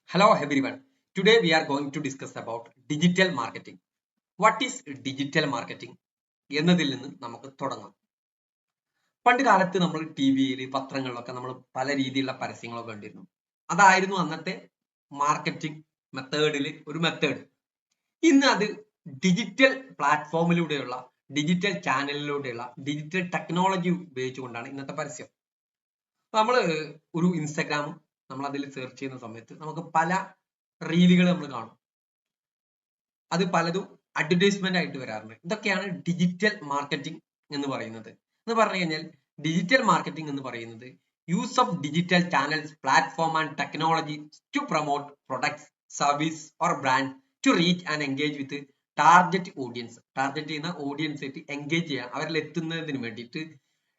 Hello everyone. Today we are going to discuss about digital marketing. What is digital marketing? എന്നതിൽ നിന്ന് നമുക്ക് തുടങ്ങാം. പണ്ട് കാലത്ത് നമ്മൾ ടിവിയിൽ പത്രങ്ങളിലൊക്കെ നമ്മൾ പല രീതിയിലുള്ള പരസ്യങ്ങളൊക്കെ കണ്ടിരുന്നു. അതായിരുന്നു അന്നത്തെ മാർക്കറ്റിംഗ് മെത്തേഡിൽ ഒരു മെത്തേഡ്. ഇന്ന് അത് ഡിജിറ്റൽ പ്ലാറ്റ്ഫോമിലൂടെയുള്ള ഡിജിറ്റൽ ചാനലിലൂടെയുള്ള ഡിജിറ്റൽ ടെക്നോളജി ഉപയോഗിച്ചുകൊണ്ടാണ് ഇന്നത്തെ പരസ്യം. നമ്മൾ ഒരു ഇൻസ്റ്റാഗ്രാം നമ്മൾ അതിൽ സെർച്ച് ചെയ്യുന്ന സമയത്ത് നമുക്ക് പല റീലുകൾ നമ്മൾ കാണും. അത് പലതും അഡ്വർടൈസ്മെന്റ് ആയിട്ട് വരാറുണ്ട്. ഇതൊക്കെയാണ് ഡിജിറ്റൽ മാർക്കറ്റിംഗ് എന്ന് പറയുന്നത്. എന്ന് പറഞ്ഞു കഴിഞ്ഞാൽ ഡിജിറ്റൽ മാർക്കറ്റിംഗ് എന്ന് പറയുന്നത് use of digital channels, platform and technology to promote products, service or brand to reach and engage with target audience. Target ചെയ്യുന്ന ഓഡിയൻസ് ആയിട്ട് എൻഗേജ് ചെയ്യാൻ, അവരിൽ എത്തുന്നതിന് വേണ്ടിയിട്ട്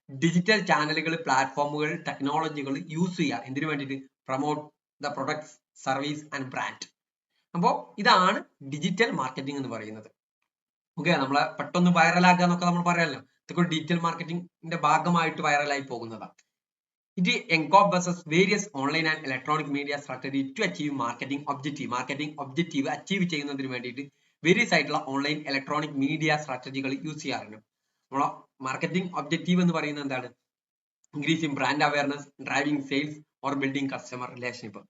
ഡിജിറ്റൽ ചാനലുകൾ, പ്ലാറ്റ്ഫോമുകൾ, ടെക്നോളജികൾ യൂസ് ചെയ്യുക. എന്തിനു വേണ്ടിയിട്ട്? Promote the products, service and brand. അപ്പോൾ ഇതാണ് ഡിജിറ്റൽ മാർക്കറ്റിംഗ് എന്ന് പറയുന്നത്. ഓക്കെ, നമ്മളെ പെട്ടെന്ന് വൈറലാക്കുക എന്നൊക്കെ നമ്മൾ പറയാമല്ലോ. ഇതൊക്കെ ഡിജിറ്റൽ മാർക്കറ്റിംഗിന്റെ ഭാഗമായിട്ട് വൈറലായി പോകുന്നതാണ്. It encompasses various online and electronic media strategy to achieve marketing objective. Marketing objective achieve ചെയ്യുന്നതിന് വേണ്ടിയിട്ട് വേരിയസ് ആയിട്ടുള്ള ഓൺലൈൻ ഇലക്ട്രോണിക് മീഡിയ സ്ട്രാറ്റജികൾ യൂസ് ചെയ്യാറുണ്ട്. നമ്മളെ മാർക്കറ്റിംഗ് ഒബ്ജക്റ്റീവ് എന്ന് പറയുന്നത് എന്താണ്? Increasing brand awareness, driving sales or building customer relationship.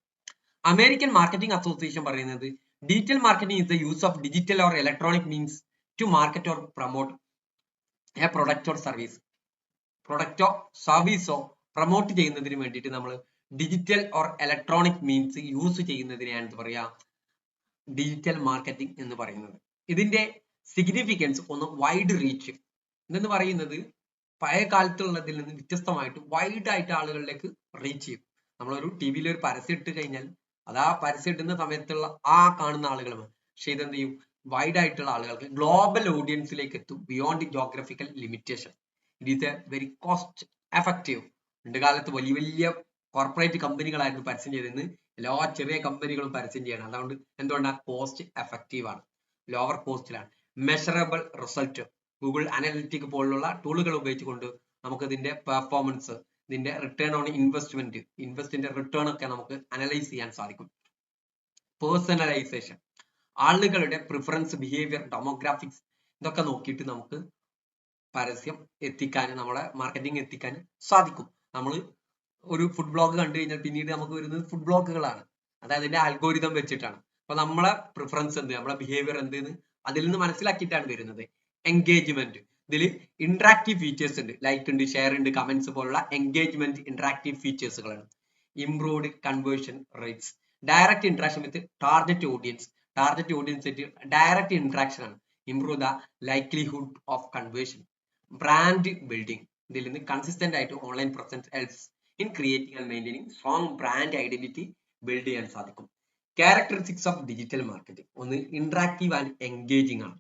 American marketing association പറയുന്നത് digital marketing is the use of digital or electronic means to market or promote a product or service. പ്രൊഡക്റ്റോ സർവീസോ promote ചെയ്യുന്നതിന് വേണ്ടിയിട്ട് നമ്മൾ digital or electronic means use ചെയ്യുന്നതിനെയാണ് എന്ത് പറയാ? Digital marketing എന്ന് പറയുന്നത്. ഇതിന്റെ സിഗ്നിഫിക്കൻസ് ഒന്ന് വൈഡ് റീച്ച് എന്ന് പറയുന്നത് പഴയ കാലത്തുള്ളതിൽ നിന്ന് വ്യത്യസ്തമായിട്ട് വൈഡ് ആയിട്ട് ആളുകളിലേക്ക് റീച്ച് ചെയ്യും. നമ്മളൊരു ടി വിയിൽ ഒരു പരസ്യം ഇട്ട് കഴിഞ്ഞാൽ അത് ആ പരസ്യം ഇടുന്ന സമയത്തുള്ള ആ കാണുന്ന ആളുകളുമാണ്. പക്ഷെ ഇതെന്ത് ചെയ്യും? വൈഡ് ആയിട്ടുള്ള ആളുകൾക്ക്, ഗ്ലോബൽ ഓഡിയൻസിലേക്ക് എത്തും, beyond geographical limitation. It is A very cost effective. പണ്ട് കാലത്ത് വലിയ വലിയ കോർപ്പറേറ്റ് കമ്പനികളായിരുന്നു പരസ്യം ചെയ്തിരുന്നത്. എല്ലാ ചെറിയ കമ്പനികളും പരസ്യം ചെയ്യണം. അതുകൊണ്ട് എന്തുകൊണ്ടാണ്? കോസ്റ്റ് എഫക്റ്റീവ് ആണ്, ലോവർ കോസ്റ്റിലാണ്. മെഷറബിൾ റിസൾട്ട്, ഗൂഗിൾ അനലിറ്റിക് പോലുള്ള ടൂളുകൾ ഉപയോഗിച്ചുകൊണ്ട് നമുക്ക് ഇതിന്റെ പെർഫോമൻസ്, ഇതിന്റെ റിട്ടേൺ ഓൺ ഇൻവെസ്റ്റ്മെന്റ്, ഇൻവെസ്റ്റിന്റെ റിട്ടേൺ ഒക്കെ നമുക്ക് അനലൈസ് ചെയ്യാൻ സാധിക്കും. പേഴ്സണലൈസേഷൻ, ആളുകളുടെ പ്രിഫറൻസ്, ബിഹേവിയർ, ഡെമോഗ്രാഫിക്സ് ഇതൊക്കെ നോക്കിയിട്ട് നമുക്ക് പരസ്യം എത്തിക്കാൻ, നമ്മളെ മാർക്കറ്റിംഗ് എത്തിക്കാൻ സാധിക്കും. നമ്മൾ ഒരു ഫുഡ് ബ്ലോഗ് കണ്ടു കഴിഞ്ഞാൽ പിന്നീട് നമുക്ക് വരുന്നത് ഫുഡ് ബ്ലോഗുകളാണ്. അത് അതിന്റെ അൽഗോരിതം വെച്ചിട്ടാണ്. അപ്പൊ നമ്മളെ പ്രിഫറൻസ് എന്ത്, നമ്മളെ ബിഹേവിയർ എന്തെന്ന് അതിൽ നിന്ന് മനസ്സിലാക്കിയിട്ടാണ് വരുന്നത്. എൻഗേജ്മെന്റ്, ഇതിൽ ഇന്ററാക്റ്റീവ് ഫീച്ചേഴ്സ് ഉണ്ട്, ലൈക്ക് ഉണ്ട്, ഷെയർ ഉണ്ട്, കമന്റ്സ് പോലുള്ള എൻഗേജ്മെന്റ് ഇന്ററാക്റ്റീവ് ഫീച്ചേഴ്സുകളാണ്. Improved conversion rates, direct interaction with target audience. Target audience direct interaction ആണ്. Improve the likelihood of conversion. Brand building, ഇതിൽ നിന്ന് കൺസിസ്റ്റന്റ് ആയിട്ട് online presence helps in creating and maintaining strong brand identity build ചെയ്യാൻ സാധിക്കും. Characteristics of digital marketing, ഒന്ന് interactive and engaging ആണ്.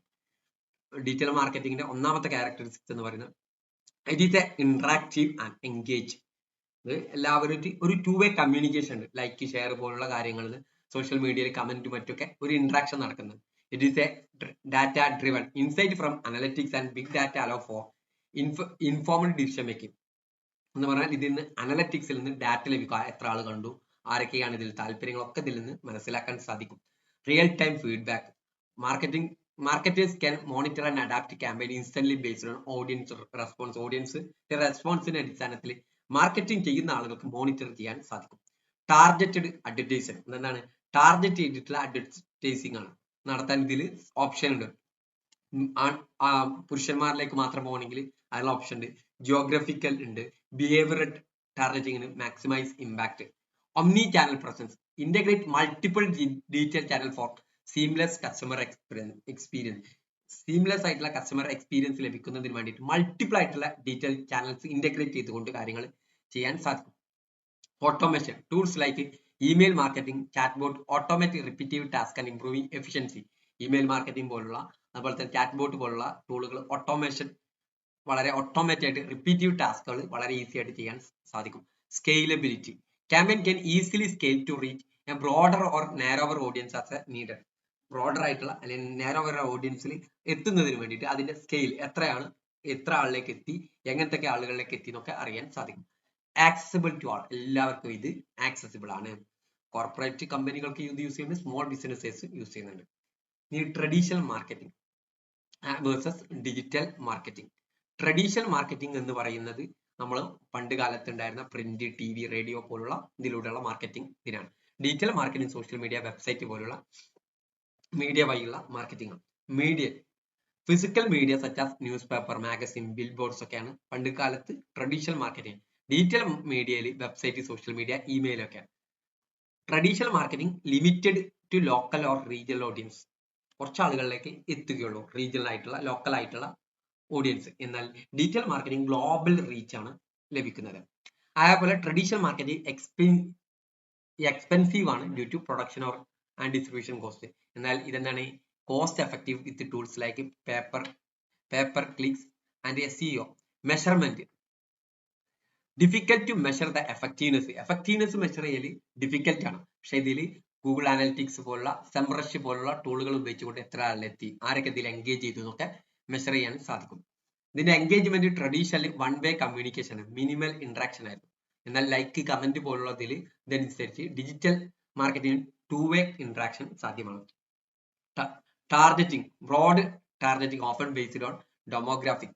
Digital മാർക്കറ്റിംഗിന്റെ ഒന്നാമത്തെ ക്യാരക്ടറിസ്റ്റിക്സ് എന്ന് പറയുന്നത് it is A interactive and engage. ഇത് എല്ലാവരും ഒരു ടു വേ കമ്മ്യൂണിക്കേഷൻ ഉണ്ട്, ലൈക്ക് ഷെയർ പോലുള്ള കാര്യങ്ങളിൽ സോഷ്യൽ മീഡിയയിൽ കമന്റ് മറ്റൊക്കെ ഒരു ഇന്ററാക്ഷൻ നടക്കുന്നത്. It is a data driven insight from analytics and big data allow for informed decision making എന്ന് പറഞ്ഞാൽ ഇതിൽ നിന്ന് അനലറ്റിക്സിൽ നിന്ന് ഡാറ്റ ലഭിക്കുക, എത്ര ആൾ കണ്ടു, ആരൊക്കെയാണ് ഇതിൽ താല്പര്യങ്ങളൊക്കെ ഇതിൽ നിന്ന് മനസ്സിലാക്കാൻ സാധിക്കും. Real time feedback, marketers can monitor and adapt campaign instantly based on audience response. ഓഡിയൻസിന്റെ റെസ്പോൺസിന്റെ അടിസ്ഥാനത്തിൽ മാർക്കറ്റിംഗ് ചെയ്യുന്ന ആളുകൾക്ക് മോണിറ്റർ ചെയ്യാൻ സാധിക്കും. ടാർഗറ്റഡ് അഡ്വർടൈസിംഗ്, എന്താണ്? ടാർഗറ്റ് ചെയ്തിട്ടുള്ള അഡ്വർടൈസിംഗ് ആണ് നടത്താൻ ഇതിൽ ഓപ്ഷൻ ഉണ്ട്. പുരുഷന്മാരിലേക്ക് മാത്രം പോകണമെങ്കിൽ അതിനുള്ള ഓപ്ഷൻ ഉണ്ട്. ജിയോഗ്രഫിക്കൽ ഉണ്ട്. ബിഹേവിയറൽ ടാർഗറ്റിംഗിന് maximise impact. Omni channel presence, integrate multiple digital channel for seamless customer experience. Seamless ആയിട്ടുള്ള കസ്റ്റമർ എക്സ്പീരിയൻസ് ലഭിക്കുന്നതിന് വേണ്ടിയിട്ട് മൾട്ടിപ്പിൾ ആയിട്ടുള്ള ഡിജിറ്റൽ ചാനൽസ് ഇന്റഗ്രേറ്റ് ചെയ്തുകൊണ്ട് കാര്യങ്ങൾ ചെയ്യാൻ സാധിക്കും. Automation tools like email marketing, chat bot automate repetitive task and improving efficiency. Email marketing പോലുള്ള, അതുപോലെ തന്നെ ചാറ്റ് ബോട്ട് പോലുള്ള ടൂളുകൾ ഓട്ടോമേഷൻ, വളരെ ഓട്ടോമേറ്റ് ആയിട്ട് റിപ്പീറ്റീവ് ടാസ്കുകൾ വളരെ ഈസി ആയിട്ട് ചെയ്യാൻ സാധിക്കും. Scalability, campaign can easily scale to reach a broader or narrower audience as a needed. Broader ആയിട്ടുള്ള അല്ലെങ്കിൽ നാരോവർ ഓഡിയൻസിൽ എത്തുന്നതിന് വേണ്ടിയിട്ട് അതിന്റെ സ്കെയിൽ എത്രയാണ്, എത്ര ആളിലേക്ക് എത്തി, എങ്ങനത്തെ ആളുകളിലേക്ക് എത്തി എന്നൊക്കെ അറിയാൻ സാധിക്കും. ആക്സസിബിൾ ടു ആൾ, എല്ലാവർക്കും ഇത് ആക്സസിബിൾ ആണ്. കോർപ്പറേറ്റ് കമ്പനികൾക്ക് ഇത് യൂസ് ചെയ്യുന്നുണ്ട്, സ്മോൾ ബിസിനസ്സേഴ്സ് യൂസ് ചെയ്യുന്നുണ്ട്. ഇനി traditional marketing versus digital marketing. Traditional marketing എന്ന് പറയുന്നത് നമ്മൾ പണ്ട് കാലത്ത് ഉണ്ടായിരുന്ന പ്രിന്റ്, ടി വി, റേഡിയോ പോലുള്ള ഇതിലൂടെയുള്ള മാർക്കറ്റിംഗ് ഇതിനാണ്. Digital marketing social media, website പോലുള്ള മീഡിയ വഴിയുള്ള മാർക്കറ്റിംഗ് ആണ്. Media physical media such as newspaper, magazine, billboards ഒക്കെയാണ് പണ്ട് കാലത്ത് ട്രഡീഷണൽ മാർക്കറ്റിംഗ്. ഡിജിറ്റൽ മീഡിയയിൽ വെബ്സൈറ്റ്, സോഷ്യൽ മീഡിയ, ഇമെയിൽ ഒക്കെയാണ്. Traditional marketing limited to local or regional audience, കുറച്ച് ആളുകളിലേക്ക് എത്തുകയുള്ളൂ, റീജിയണൽ ആയിട്ടുള്ള ലോക്കൽ ആയിട്ടുള്ള ഓഡിയൻസ്. എന്നാൽ ഡിജിറ്റൽ മാർക്കറ്റിംഗ് ഗ്ലോബൽ റീച്ച് ആണ് ലഭിക്കുന്നത്. അതേപോലെ ട്രഡീഷണൽ മാർക്കറ്റിംഗ് എക്സ്പെൻസീവ് ആണ് due to production or and distribution cost. എന്നാൽ ഇതെന്താണ് cost effective with tools like paper clicks and SEO. Measurement difficult to measure the effectiveness measure ചെയ്യൽ difficult ആണ്. പക്ഷെ ഇതിൽ ഗൂഗിൾ അനലിറ്റിക്സ് പോലുള്ള സെംബ്രഷ് പോലുള്ള ടൂളുകൾ ഉപയോഗിച്ചുകൊണ്ട് എത്ര ആളിലെത്തി, ആരൊക്കെ ഇതിൽ എൻഗേജ് ചെയ്തു എന്നൊക്കെ മെഷർ ചെയ്യാൻ സാധിക്കും. ഇതിന്റെ engagement traditionally one way communication ആണ്, മിനിമൽ ഇന്ററാക്ഷൻ ആയിരുന്നു. എന്നാൽ ലൈക്ക്, കമന്റ് പോലുള്ളതിൽ ഇതനുസരിച്ച് ഡിജിറ്റൽ മാർക്കറ്റിംഗ് 2 വേ ഇന്ററാക്ഷൻ സാധ്യമാണ്. Targeting broad targeting often based on demographic,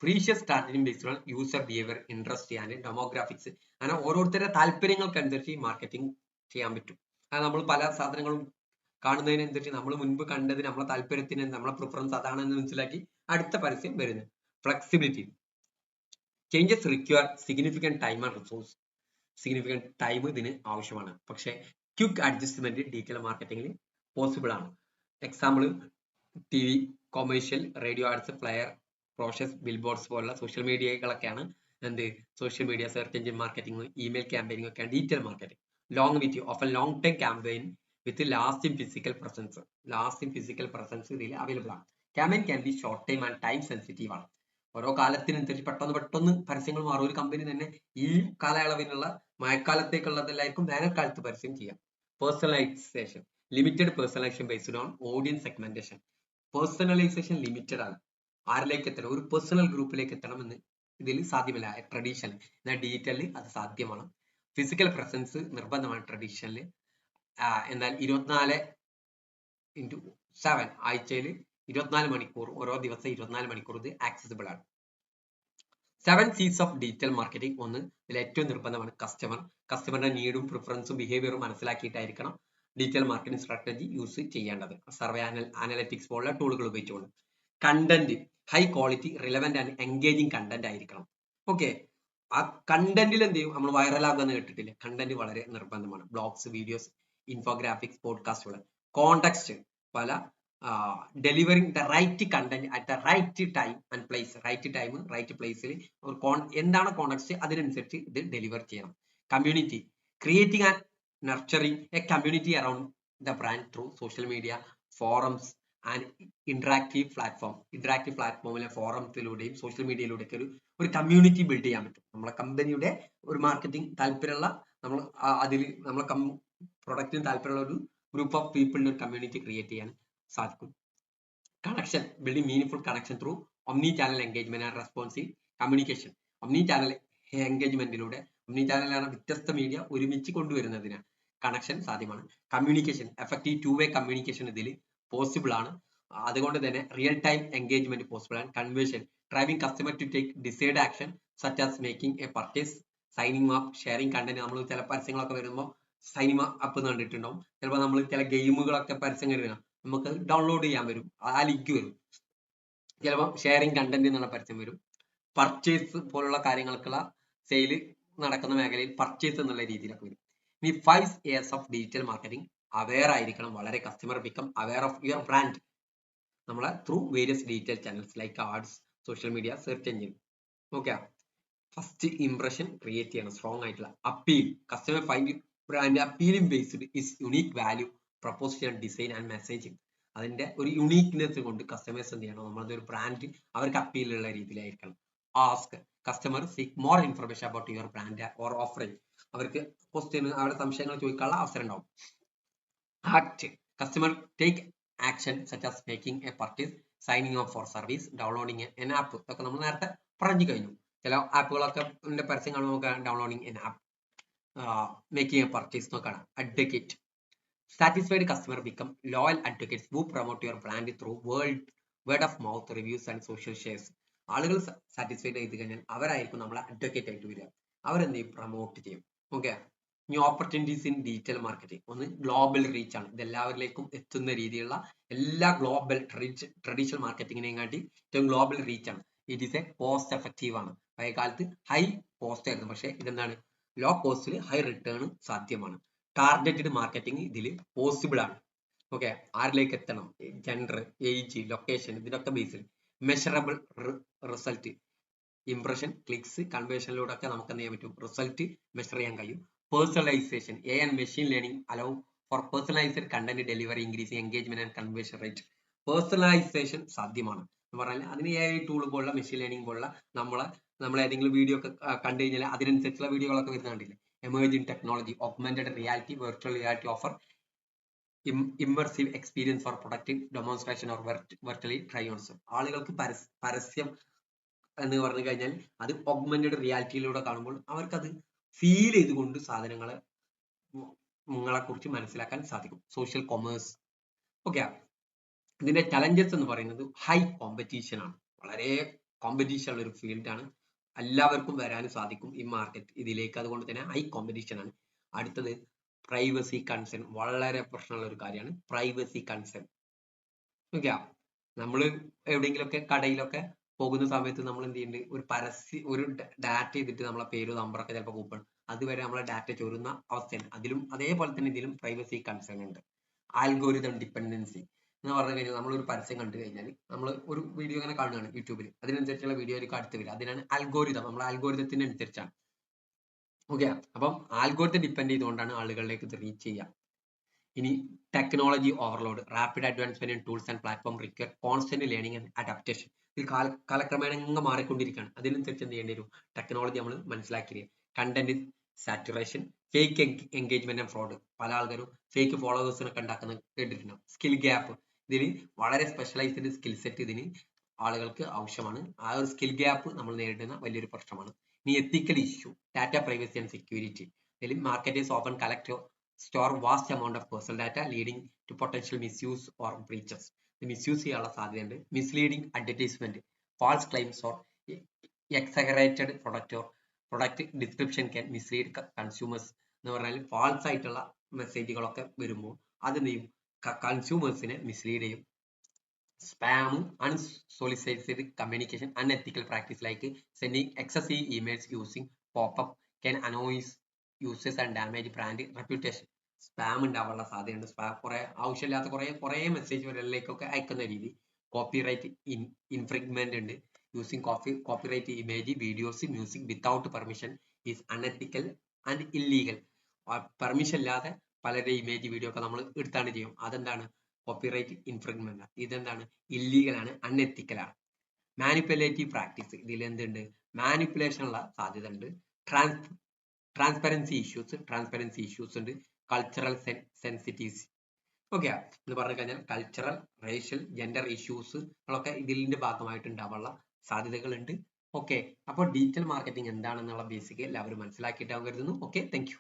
precise targeting based on user behaviour, interest and demographics. അങ്ങനെ ഓരോരുത്തരുടെ താല്പര്യങ്ങൾക്കനുസരിച്ച് മാർക്കറ്റിംഗ് ചെയ്യാൻ പറ്റും. അത് നമ്മൾ പല സാധനങ്ങളും കാണുന്നതിനനുസരിച്ച് നമ്മൾ മുൻപ് കണ്ടത് നമ്മളെ താല്പര്യത്തിന് നമ്മളെ പ്രിഫറൻസ് അതാണെന്ന് മനസ്സിലാക്കി അടുത്ത പരസ്യം വരുന്നത്. Flexibility changes require significant time and resource. Significant time ഇതിന് ആവശ്യമാണ്, പക്ഷെ ക്വിക്ക് അഡ്ജസ്റ്റ്മെന്റ് ഡിജിറ്റൽ മാർക്കറ്റിംഗിൽ പോസിബിൾ ആണ്. Example TV, commercial, radio ads, flyer, brochures, billboards പോലുള്ള സോഷ്യൽ മീഡിയകളൊക്കെയാണ് എന്ത് social media, search engine marketing, email ക്യാമ്പയിനിങ് ഒക്കെയാണ് digital marketing. Longevity of long time campaign with lasting physical presence ഇതിൽ available ആണ്. Campaign can be short time and time sensitive ആണ്. ഓരോ കാലത്തിനനുസരിച്ച് പെട്ടെന്ന് പരസ്യങ്ങൾ മാറും. ഒരു കമ്പനി തന്നെ ഈ കാലയളവിനുള്ള മഴക്കാലത്തേക്കുള്ളതെല്ലായിരിക്കും വേനൽക്കാലത്ത് പരസ്യം ചെയ്യാം. Personalisation limited personalisation based on audience segmentation. Personalisation limited ആണ്, ആരിലേക്ക് എത്തണം, ഒരു പേഴ്സണൽ ഗ്രൂപ്പിലേക്ക് എത്തണമെന്ന് ഇതിൽ സാധ്യമല്ല ട്രഡീഷണൽ. എന്നാൽ ഡിജിറ്റലിൽ അത് സാധ്യമാണ്. ഫിസിക്കൽ പ്രസൻസ് നിർബന്ധമാണ് ട്രഡീഷണലിൽ. എന്നാൽ 24/7 ആഴ്ചയിൽ 24 മണിക്കൂർ, ഓരോ ദിവസം 24 മണിക്കൂർ ഇത് ആക്സസിബിൾ ആണ്. 7 C's ഓഫ് ഡിജിറ്റൽ മാർക്കറ്റിംഗ്. ഒന്ന്, ഇതിൽ ഏറ്റവും നിർബന്ധമാണ് കസ്റ്റമറുടെ നീഡും പ്രിഫറൻസും ബിഹേവിയറും മനസ്സിലാക്കിയിട്ടായിരിക്കണം ഡിജിറ്റൽ മാർക്കറ്റിംഗ് സ്ട്രാറ്റജി യൂസ് ചെയ്യേണ്ടത്, സർവേ അനലിറ്റിക്സ് പോലുള്ള ടൂളുകൾ ഉപയോഗിച്ചുകൊണ്ട്. Content high quality, relevant and engaging content ആയിരിക്കണം. ഓക്കെ, ആ കണ്ടന്റിൽ എന്ത് ചെയ്യും, നമ്മൾ വൈറലാകുമെന്ന് കേട്ടിട്ടില്ലേ, കണ്ടന്റ് വളരെ നിർബന്ധമാണ്. ബ്ലോഗ്സ്, വീഡിയോസ്, ഇൻഫോഗ്രാഫിക്സ്, പോഡ്കാസ്റ്റുകൾ. കോണ്ടെക്സ്റ്റ് പല delivering the right content at the right time and place. Right time right പ്ലേസിൽ എന്താണ് കോണ്ടെക്സ്റ്റ് അതിനനുസരിച്ച് ഇത് ഡെലിവർ ചെയ്യണം. Community creating and nurturing a community around the brand through social media, forums and interactive പ്ലാറ്റ്ഫോമിലെ ഫോറത്തിലൂടെയും social മീഡിയയിലൂടെയൊക്കെ ഒരു community build ചെയ്യാൻ പറ്റും. നമ്മളെ കമ്പനിയുടെ ഒരു മാർക്കറ്റിംഗ് താല്പര്യമുള്ള നമ്മൾ അതിൽ നമ്മളെ പ്രൊഡക്റ്റിന് താല്പര്യമുള്ള ഒരു ഗ്രൂപ്പ് ഓഫ് പീപ്പിളിന്റെ ഒരു കമ്മ്യൂണിറ്റി ക്രിയേറ്റ് ചെയ്യാൻ സാധിക്കും. Connection building meaning connection through omni channel engagement and responsive communication. Omni channel എൻഗേജ്മെന്റിലൂടെ ഒമ്നി ചാനലാണ് വ്യത്യസ്ത മീഡിയ ഒരുമിച്ച് കൊണ്ടുവരുന്നതിന് കണക്ഷൻ സാധ്യമാണ്. കമ്മ്യൂണിക്കേഷൻ എഫക്റ്റീവ് 2 വേ കമ്മ്യൂണിക്കേഷൻ ഇതിൽ പോസിബിൾ ആണ്. അതുകൊണ്ട് തന്നെ റിയൽ ടൈം എൻഗേജ്മെന്റ് പോസിബിൾ ആണ്. Conversion driving customer to take decide action such as making a purchase, signing up, sharing content. നമ്മൾ ചില പരസ്യങ്ങളൊക്കെ വരുമ്പോൾ സൈനിങ് അപ്പ് എന്ന് കണ്ടിട്ടുണ്ടാവും. ചിലപ്പോൾ നമ്മൾ ചില ഗെയിമുകളൊക്കെ പരസ്യം വരിക നമുക്ക് ഡൗൺലോഡ് ചെയ്യാൻ വരും, ആ ലിങ്ക് വരും. ചിലപ്പോൾ ഷെയറിംഗ് കണ്ടന്റ് എന്നുള്ള പരസ്യം വരും. പർച്ചേസ് പോലുള്ള കാര്യങ്ങൾക്കുള്ള സെയിൽ നടക്കുന്ന മേഖലയിൽ പർച്ചേസ് എന്നുള്ള രീതിയിലൊക്കെ വരും. ഇനി 5 A's of digital marketing. Aware ആയിരിക്കണം വളരെ. Customer become aware of your brand നമ്മളെ through various digital channels like ads, social media, search engine. Okay, first impression create ചെയ്യണം, സ്ട്രോങ് ആയിട്ടുള്ള appeal. Customer find brand appealing based is unique value proposition, design and messaging. അതിന്റെ ഒരു uniqueness കൊണ്ട് customers എന്ത് ചെയ്യണം, നമ്മളത് ഒരു ബ്രാൻഡ് അവർക്ക് അപ്പീലുള്ള രീതിയിലായിരിക്കണം. Ask customer seek more information about your brand or offering. അവർക്ക് ക്വസ്റ്റ്യൻ, അവരുടെ സംശയങ്ങൾ ചോദിക്കാനുള്ള അവസരം ഉണ്ടാവും. Act customer take action such as making a purchase, signing of for service, downloading an app. ഇതൊക്കെ നമ്മൾ നേരത്തെ പറഞ്ഞു കഴിഞ്ഞു. ചില ആപ്പുകളൊക്കെ പരസ്യം കാണുമ്പോൾ നമുക്ക് downloading an app. Making a purchase നോക്കാണ്. Advocate, satisfied customer become loyal advocates who promote your brand through word of mouth reviews and social shares. ആളുകൾ സാറ്റിസ്ഫൈഡ് ചെയ്ത് കഴിഞ്ഞാൽ അവരായിരിക്കും നമ്മളെ അഡ്വക്കേറ്റ് ആയിട്ട് വരിക. അവരെന്ത് ചെയ്യും? പ്രൊമോട്ട് ചെയ്യും. Okay. New opportunities in digital marketing. ഒന്ന് ഗ്ലോബൽ റീച്ച് ആണ്. ഇത് എല്ലാവരിലേക്കും എത്തുന്ന രീതിയിലുള്ള എല്ലാ ഗ്ലോബൽ ട്രഡീഷണൽ മാർക്കറ്റിങ്ങിനെയും കാട്ടി ഏറ്റവും ഗ്ലോബൽ റീച്ച് ആണ്. It is a cost effective ആണ്. പഴയ കാലത്ത് ഹൈ കോസ്റ്റ് ആയിരുന്നു, പക്ഷേ ഇതെന്താണ്? ലോ കോസ്റ്റിൽ ഹൈ റിട്ടേൺ സാധ്യമാണ്. ടാർഗറ്റഡ് മാർക്കറ്റിംഗ് ഇതിൽ പോസിബിൾ ആണ്. ഓക്കെ. ആരിലേക്ക് എത്തണം? ജെൻഡർ, ഏജ്, ലൊക്കേഷൻ, ഇതിനൊക്കെ ബേസിൽ മെഷറബിൾ റിസൾട്ട്, ഇംപ്രഷൻ, ക്ലിക്സ്, കൺവേർഷനിലൂടെ ഒക്കെ നമുക്ക് എന്ത് ചെയ്യാൻ പറ്റും? റിസൾട്ട് മെഷർ ചെയ്യാൻ കഴിയും. Personalisation, AI and machine learning allow for personalised content delivery, increasing engagement and conversion rate. Personalisation സാധ്യമാണ് എന്ന് പറഞ്ഞാൽ അതിന് AI ടൂൾ പോലുള്ള മെഷീൻ ലേണിംഗ് പോലുള്ള നമ്മൾ ഏതെങ്കിലും വീഡിയോ ഒക്കെ കണ്ടു കഴിഞ്ഞാൽ അതിനനുസരിച്ചുള്ള വീഡിയോകളൊക്കെ വരുന്ന കണ്ടില്ലേ? Emerging technology, augmented reality, virtual reality offer immersive experience for product demonstration or virtually try ons. ആളുകൾക്ക് പരസ്യം എന്ന് പറഞ്ഞു കഴിഞ്ഞാൽ അത് ഓഗ്മെന്റഡ് റിയാലിറ്റിയിലൂടെ കാണുമ്പോൾ അവർക്കത് ഫീൽ ചെയ്തുകൊണ്ട് സാധനങ്ങളെ കുറിച്ച് മനസ്സിലാക്കാൻ സാധിക്കും. Social commerce. ഓക്കെ. ഇതിന്റെ ചലഞ്ചസ് എന്ന് പറയുന്നത് ഹൈ കോമ്പറ്റീഷൻ ആണ്. വളരെ കോമ്പറ്റീഷൻ ഉള്ള ഒരു ഫീൽഡ് ആണ്. എല്ലാവർക്കും വരാനും സാധിക്കും ഈ മാർക്കറ്റ് ഇതിലേക്ക്. അതുകൊണ്ട് തന്നെ ഹൈ കോമ്പറ്റീഷൻ ആണ്. അടുത്തത് പ്രൈവസി കൺസേൺ. വളരെ പ്രശ്നമുള്ള ഒരു കാര്യമാണ് പ്രൈവസി കൺസേൺ. ഓക്കെ. നമ്മൾ എവിടെയെങ്കിലുമൊക്കെ കടയിലൊക്കെ പോകുന്ന സമയത്ത് നമ്മൾ എന്ത് ചെയ്യുന്നുണ്ട്? ഒരു ഡാറ്റ ചെയ്തിട്ട് നമ്മളെ പേര് നമ്പറൊക്കെ ചിലപ്പോൾ കൂപ്പൺ, അതുവരെ നമ്മളെ ഡാറ്റ ചോരുന്ന അവസ്ഥയാണ്. അതിലും അതേപോലെ തന്നെ ഇതിലും പ്രൈവസി കൺസേൺ ഉണ്ട്. ആൽഗോരിതം ഡിപ്പെൻഡൻസി എന്ന് പറഞ്ഞു കഴിഞ്ഞാൽ നമ്മളൊരു പരസ്യം കണ്ടു കഴിഞ്ഞാൽ നമ്മൾ ഒരു വീഡിയോ ഇങ്ങനെ കാണുകയാണ് യൂട്യൂബിൽ, അതിനനുസരിച്ചുള്ള വീഡിയോ ആയിരിക്കും അടുത്ത് വരിക. അതിനാണ് ആൽഗോരിതം. നമ്മൾ ആൽഗോരിതത്തിന് അനുസരിച്ചാണ്. ഓക്കെ. അപ്പം ആൽഗോരിതം ഡിപ്പെൻഡ് ചെയ്തുകൊണ്ടാണ് ആളുകളിലേക്ക് ഇത് റീച്ച് ചെയ്യുക. ഇനി technology overload, rapid advancement in tools and platform require constant learning and adaptation. ഇത് കാലക്രമേണ ഇങ്ങനെ മാറിക്കൊണ്ടിരിക്കുകയാണ്. അതിനനുസരിച്ച് എന്ത് ചെയ്യേണ്ടി വരും? ടെക്നോളജി നമ്മൾ മനസ്സിലാക്കി. Content saturation, fake engagement and fraud. പല ആൾക്കാരും ഫേക്ക് ഫോളോവേഴ്സിനൊക്കെ ഉണ്ടാക്കുന്നത് കേട്ടിട്ടുണ്ടാവും. സ്കിൽ ഗ്യാപ്പ്, ഇതിന് വളരെ സ്പെഷ്യലൈസ്ഡ് സ്കിൽ സെറ്റ് ഇതിന് ആളുകൾക്ക് ആവശ്യമാണ്. ആ ഒരു സ്കിൽ ഗ്യാപ്പ് നമ്മൾ നേരിടുന്ന വലിയൊരു പ്രശ്നമാണ്. ഇനി ethical issue, data privacy and security. ഇതിൽ marketers often collect store vast amount of personal data leading to potential misuse or breaches. Misuse ചെയ്യാനുള്ള സാധ്യതയുണ്ട്. Misleading advertisement, false claims or exaggerated product description can mislead consumers എന്ന് പറഞ്ഞാൽ false ആയിട്ടുള്ള മെസ്സേജുകളൊക്കെ വരുമ്പോൾ അത് എന്ത് ചെയ്യും? കൺസ്യൂമേഴ്സിനെ മിസ്ലീഡ് ചെയ്യും. സ്പാമും unsolicited communication, unethical practice like sending excessive emails using pop can annoys users and damage brand reputation. Spam ഉണ്ടാവാനുള്ള സാധ്യതയുണ്ട്. കുറെ ആവശ്യമില്ലാത്ത കുറെ മെസ്സേജ് വരലിലേക്കൊക്കെ അയക്കുന്ന രീതി. കോപ്പിറൈറ്റ് ഇൻഫ്രിങ്മെന്റ് ഉണ്ട്. Using copyright image, videos, music without permission is unethical and illegal. Permission ഇല്ലാതെ പലരുടെ ഇമേജ് വീഡിയോ ഒക്കെ നമ്മൾ എടുത്താണ് ചെയ്യും. അതെന്താണ്? കോപ്പിറൈറ്റ് ഇൻഫ്രിങ്മെന്റ്. ഇതെന്താണ്? ഇല്ലീഗൽ ആണ്, അൺഎത്തിക്കൽ ആണ്. മാനിപ്പുലേറ്റീവ് പ്രാക്ടീസ്, ഇതിൽ എന്തുണ്ട്? മാനിപ്പുലേഷൻ ഉള്ള സാധ്യത ഉണ്ട്. ട്രാൻസ്പെറൻസി ഇഷ്യൂസ് ഉണ്ട്. Cultural sensitives. ഓക്കെ എന്ന് പറഞ്ഞു കഴിഞ്ഞാൽ കൾച്ചറൽ, റേഷ്യൽ, ജെൻഡർ ഇഷ്യൂസുകളൊക്കെ ഇതിന്റെ ഭാഗമായിട്ട് ഉണ്ടാവാനുള്ള സാധ്യതകളുണ്ട്. ഓക്കെ. അപ്പോൾ ഡിജിറ്റൽ മാർക്കറ്റിംഗ് എന്താണെന്നുള്ള ബേസിക് എല്ലാവരും മനസ്സിലാക്കിയിട്ടാവും കരുതുന്നു. Okay, thank you.